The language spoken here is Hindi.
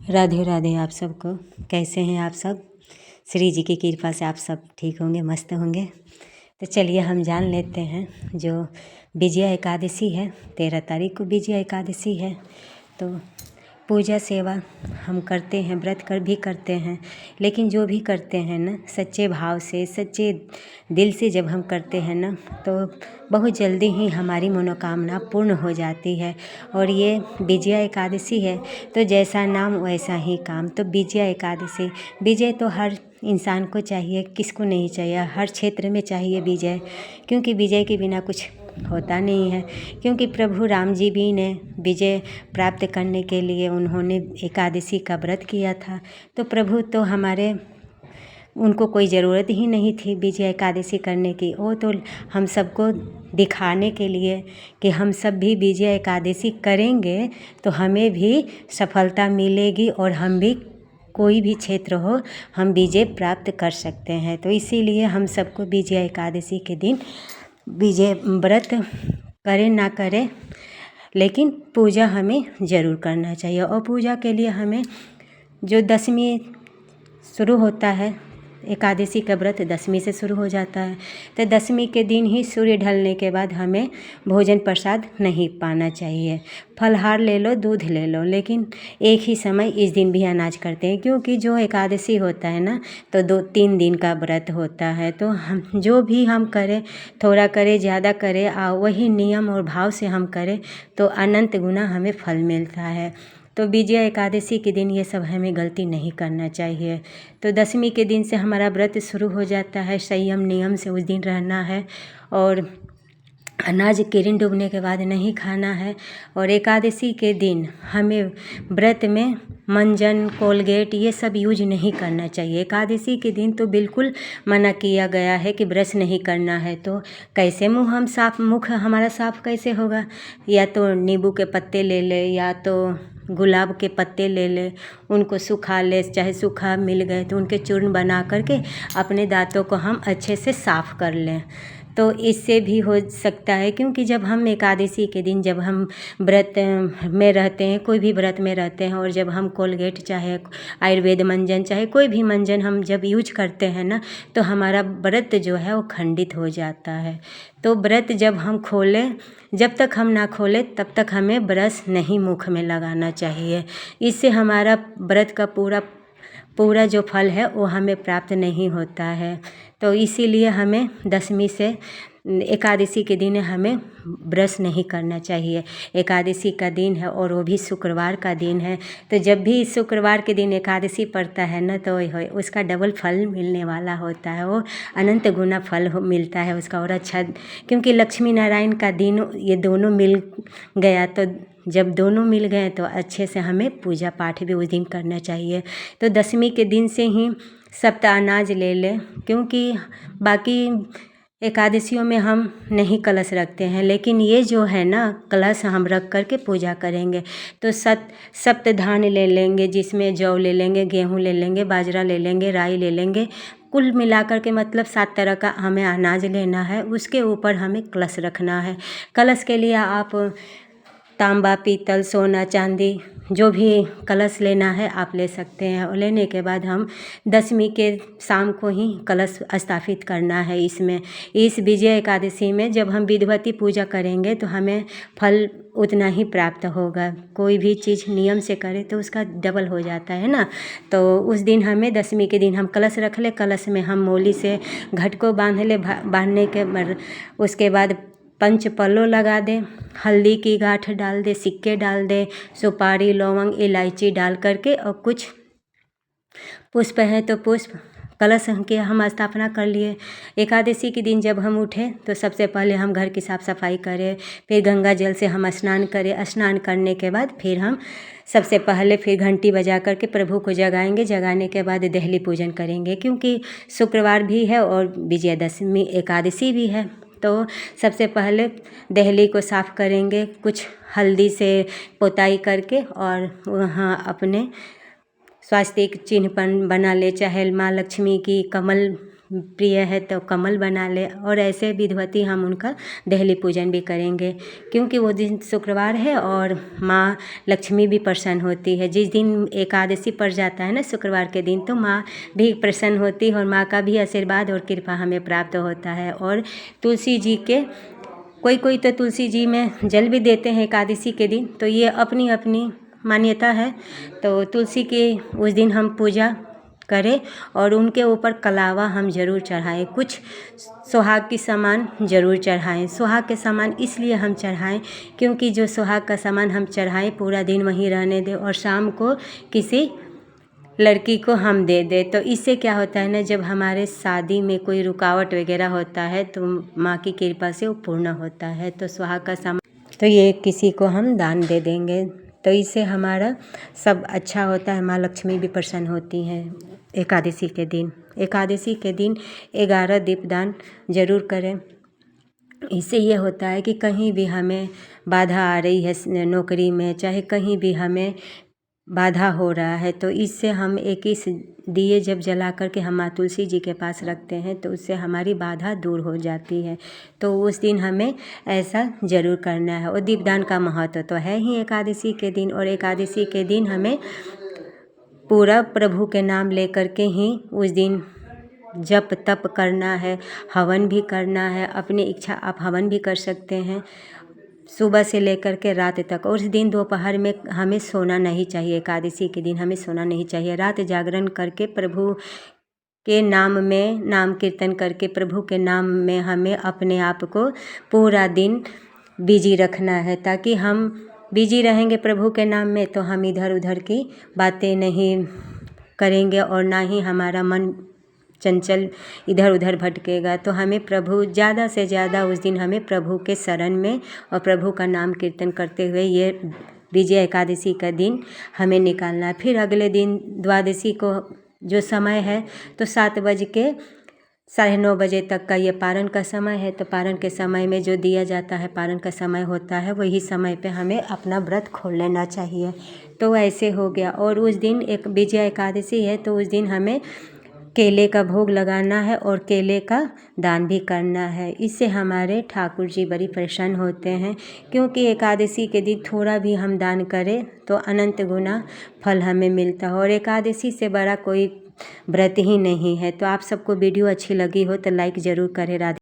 राधे राधे आप सबको। कैसे हैं आप सब? श्री जी की कृपा से आप सब ठीक होंगे, मस्त होंगे। तो चलिए हम जान लेते हैं जो विजया एकादशी है, 13 तारीख को विजया एकादशी है। तो पूजा सेवा हम करते हैं, व्रत कर भी करते हैं, लेकिन जो भी करते हैं ना सच्चे भाव से, सच्चे दिल से जब हम करते हैं ना तो बहुत जल्दी ही हमारी मनोकामना पूर्ण हो जाती है। और ये विजया एकादशी है तो जैसा नाम वैसा ही काम। तो विजया एकादशी, विजय तो हर इंसान को चाहिए, किसको नहीं चाहिए, हर क्षेत्र में चाहिए विजय, क्योंकि विजय के बिना कुछ होता नहीं है। क्योंकि प्रभु राम जी भी ने विजय प्राप्त करने के लिए उन्होंने एकादशी का व्रत किया था। तो प्रभु तो हमारे, उनको कोई ज़रूरत ही नहीं थी विजय एकादशी करने की। वो तो हम सबको दिखाने के लिए कि हम सब भी विजय एकादशी करेंगे तो हमें भी सफलता मिलेगी और हम भी कोई भी क्षेत्र हो हम विजय प्राप्त कर सकते हैं। तो इसीलिए हम सबको विजय एकादशी के दिन विजय व्रत करें ना करें, लेकिन पूजा हमें ज़रूर करना चाहिए। और पूजा के लिए हमें जो दशमी शुरू होता है, एकादशी का व्रत दशमी से शुरू हो जाता है। तो दशमी के दिन ही सूर्य ढलने के बाद हमें भोजन प्रसाद नहीं पाना चाहिए। फलहार ले लो, दूध ले लो, लेकिन एक ही समय इस दिन भी अनाज करते हैं, क्योंकि जो एकादशी होता है ना तो 2-3 दिन का व्रत होता है। तो हम जो भी हम करें, थोड़ा करें ज़्यादा करें, वही नियम और भाव से हम करें तो अनंत गुना हमें फल मिलता है। तो विजया एकादशी के दिन ये सब हमें गलती नहीं करना चाहिए। तो दशमी के दिन से हमारा व्रत शुरू हो जाता है, संयम नियम से उस दिन रहना है और अनाज किरण डूबने के बाद नहीं खाना है। और एकादशी के दिन हमें व्रत में मंजन, कोलगेट ये सब यूज नहीं करना चाहिए। एकादशी के दिन तो बिल्कुल मना किया गया है कि ब्रश नहीं करना है। तो कैसे मुख हमारा साफ कैसे होगा? या तो नींबू के पत्ते ले ले, या तो गुलाब के पत्ते ले ले, उनको सुखा ले, चाहे सूखा मिल गए तो उनके चूर्ण बना करके अपने दांतों को हम अच्छे से साफ़ कर लें। तो इससे भी हो सकता है, क्योंकि जब हम एकादशी के दिन जब हम व्रत में रहते हैं, कोई भी व्रत में रहते हैं, और जब हम कोलगेट चाहे आयुर्वेद मंजन चाहे कोई भी मंजन हम जब यूज करते हैं ना तो हमारा व्रत जो है वो खंडित हो जाता है। तो व्रत जब हम खोलें, जब तक हम ना खोलें तब तक हमें ब्रश नहीं मुख में लगाना चाहिए। इससे हमारा व्रत का पूरा जो फल है वो हमें प्राप्त नहीं होता है। तो इसीलिए हमें दशमी से एकादशी के दिन हमें ब्रश नहीं करना चाहिए। एकादशी का दिन है और वो भी शुक्रवार का दिन है। तो जब भी शुक्रवार के दिन एकादशी पड़ता है ना तो उसका डबल फल मिलने वाला होता है, वो अनंत गुना फल मिलता है उसका। और अच्छा, क्योंकि लक्ष्मी नारायण का दिन ये दोनों मिल गया, तो जब दोनों मिल गए तो अच्छे से हमें पूजा पाठ भी उस दिन करना चाहिए। तो दशमी के दिन से ही सप्ताह अनाज ले लें, क्योंकि बाकी एकादशियों में हम नहीं कलश रखते हैं, लेकिन ये जो है ना कलश हम रख करके पूजा करेंगे। तो सप्त धान ले लेंगे, जिसमें जौ ले लेंगे, गेहूँ ले लेंगे, बाजरा ले लेंगे, राई ले लेंगे, कुल मिलाकर के मतलब 7 तरह का हमें अनाज लेना है। उसके ऊपर हमें कलश रखना है। कलश के लिए आप तांबा, पीतल, सोना, चांदी जो भी कलश लेना है आप ले सकते हैं। और लेने के बाद हम दशमी के शाम को ही कलश स्थापित करना है। इसमें इस विजय एकादशी में जब हम विधिवती पूजा करेंगे तो हमें फल उतना ही प्राप्त होगा। कोई भी चीज़ नियम से करें तो उसका डबल हो जाता है ना। तो उस दिन हमें दशमी के दिन हम कलश रख ले, कलश में हम मोली से घट को बांध ले, बांधने के उसके बाद पंच पल्लो लगा दें, हल्दी की गांठ डाल दे, सिक्के डाल दे, सुपारी, लौंग, इलायची डाल करके, और कुछ पुष्प है तो पुष्प, कलश के हम स्थापना कर लिए। एकादशी के दिन जब हम उठें तो सबसे पहले हम घर की साफ़ सफाई करें, फिर गंगा जल से हम स्नान करें। स्नान करने के बाद फिर हम सबसे पहले फिर घंटी बजा करके प्रभु को जगाएंगे। जगाने के बाद दहली पूजन करेंगे, क्योंकि शुक्रवार भी है और विजयदशमी एकादशी भी है। तो सबसे पहले दहली को साफ़ करेंगे, कुछ हल्दी से पोताई करके, और वहाँ अपने स्वास्तिक चिन्ह बना ले, चाहे माँ लक्ष्मी की कमल प्रिय है तो कमल बना ले, और ऐसे विधिवती हम उनका डेली पूजन भी करेंगे, क्योंकि वो दिन शुक्रवार है और माँ लक्ष्मी भी प्रसन्न होती है। जिस दिन एकादशी पड़ जाता है ना शुक्रवार के दिन, तो माँ भी प्रसन्न होती है और माँ का भी आशीर्वाद और कृपा हमें प्राप्त होता है। और तुलसी जी के कोई तो तुलसी जी में जल भी देते हैं एकादशी के दिन, तो ये अपनी अपनी मान्यता है। तो तुलसी की उस दिन हम पूजा करें और उनके ऊपर कलावा हम ज़रूर चढ़ाएं, कुछ सुहाग की सामान ज़रूर चढ़ाएं। सुहाग के सामान इसलिए हम चढ़ाएं क्योंकि जो सुहाग का सामान हम चढ़ाएं पूरा दिन वहीं रहने दें और शाम को किसी लड़की को हम दे दे। तो इससे क्या होता है ना, जब हमारे शादी में कोई रुकावट वगैरह होता है तो माँ की कृपा से वो पूर्ण होता है। तो सुहाग का सामान तो ये किसी को हम दान दे देंगे, तो इससे हमारा सब अच्छा होता है। माँ लक्ष्मी भी प्रसन्न होती हैं। एकादशी के दिन 11 दीपदान जरूर करें। इससे ये होता है कि कहीं भी हमें बाधा आ रही है नौकरी में, चाहे कहीं भी हमें बाधा हो रहा है, तो इससे हम 21 दिए जब जला करके हम माँ तुलसी जी के पास रखते हैं तो उससे हमारी बाधा दूर हो जाती है। तो उस दिन हमें ऐसा ज़रूर करना है। और दीपदान का महत्व तो है ही एकादशी के दिन, और एकादशी के दिन हमें पूरा प्रभु के नाम लेकर के ही उस दिन जप तप करना है, हवन भी करना है। अपनी इच्छा आप हवन भी कर सकते हैं सुबह से लेकर के रात तक। और उस दिन दोपहर में हमें सोना नहीं चाहिए। एकादशी के दिन हमें सोना नहीं चाहिए। रात जागरण करके प्रभु के नाम में नाम कीर्तन करके प्रभु के नाम में हमें अपने आप को पूरा दिन बिजी रखना है, ताकि हम बिजी रहेंगे प्रभु के नाम में तो हम इधर उधर की बातें नहीं करेंगे और ना ही हमारा मन चंचल इधर उधर भटकेगा। तो हमें प्रभु ज़्यादा से ज़्यादा उस दिन हमें प्रभु के शरण में और प्रभु का नाम कीर्तन करते हुए ये विजय एकादशी का दिन हमें निकालना है। फिर अगले दिन द्वादशी को जो समय है तो 7 बज के 9:30 बजे तक का ये पारण का समय है। तो पारण के समय में जो दिया जाता है, पारण का समय होता है, वही समय पे हमें अपना व्रत खोल लेना चाहिए। तो ऐसे हो गया। और उस दिन एक विजय एकादशी है तो उस दिन हमें केले का भोग लगाना है और केले का दान भी करना है। इससे हमारे ठाकुर जी बड़ी प्रसन्न होते हैं, क्योंकि एकादशी के दिन थोड़ा भी हम दान करें तो अनंत गुना फल हमें मिलता है। और एकादशी से बड़ा कोई व्रत ही नहीं है। तो आप सबको वीडियो अच्छी लगी हो तो लाइक ज़रूर करें। राधे।